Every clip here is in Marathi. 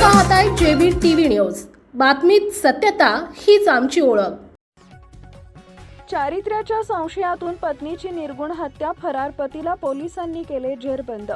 पाहताय जेबी टीव्ही न्यूज। बातमीत सत्यता हीच आमची ओळख। चारित्र्याच्या संशयातून पत्नीची निर्गुण हत्या, फरार पतीला पोलिसांनी केले जेरबंद।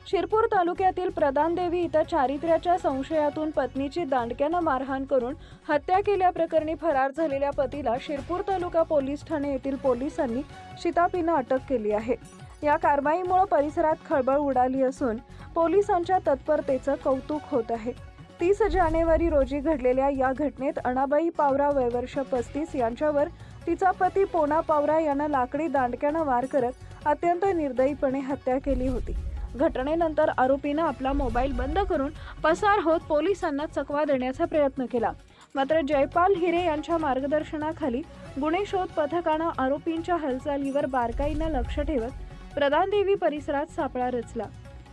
शिरपूर तालुक्यातील प्रधानदेवी इथं चारित्र्याच्या संशयातून पत्नीची दांडक्यानं मारहाण करून हत्या केल्याप्रकरणी फरार झालेल्या पतीला शिरपूर तालुका पोलीस ठाणे येथील पोलिसांनी शिताफीनं अटक केली आहे। या कारवाईमुळे परिसरात खळबळ उडाली असून पोलिसांच्या तत्परतेचं कौतुक होत आहे। 30 जानेवारी रोजी घडलेल्या या घटनेत अणाबाई पावरा वय वर्ष 35 यांच्यावर तिचा पती पोना पावरा यानं लाकडी दांडक्यानं वार करत अत्यंत निर्दयीपणे हत्या केली होती। घटनेनंतर आरोपीनं आपला मोबाईल बंद करून पसार होत पोलिसांना चकवा देण्याचा प्रयत्न केला। मात्र जयपाल हिरे यांच्या मार्गदर्शनाखाली गुन्हे शोध पथकानं आरोपींच्या हालचालीवर बारकाईनं लक्ष ठेवत प्रधानदेवी परिसरात सापळा रचला।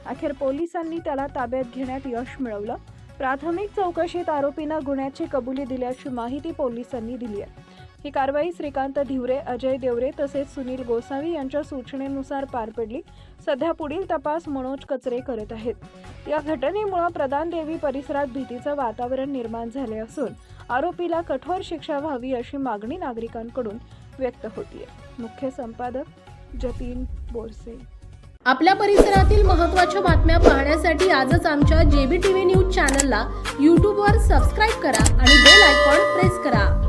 अखेर पोलिसांनी त्याला ताब्यात घेण्यात यश मिळवलं। प्राथमिक चौकशीत आरोपीनं गुन्ह्याची कबुली दिल्याची माहिती पोलिसांनी दिली आहे। ही कारवाई श्रीकांत धिवरे, अजय देवरे तसेच सुनील गोसावी यांच्या सूचनेनुसार पार पडली। सध्या पुढील तपास मनोज कचरे करत आहेत। या घटनेमुळे प्रधानदेवी परिसरात भीतीचं वातावरण निर्माण झाले असून आरोपीला कठोर शिक्षा व्हावी अशी मागणी नागरिकांकडून व्यक्त होतीये। मुख्य संपादक जतीन बोरसे। आपल्या परिसरातील महत्त्वाच्या बातम्या पाहण्यासाठी आजच आमच्या जेबी टीव्ही न्यूज चॅनलला YouTube वर सबस्क्राइब करा आणि बेल आयकॉन प्रेस करा।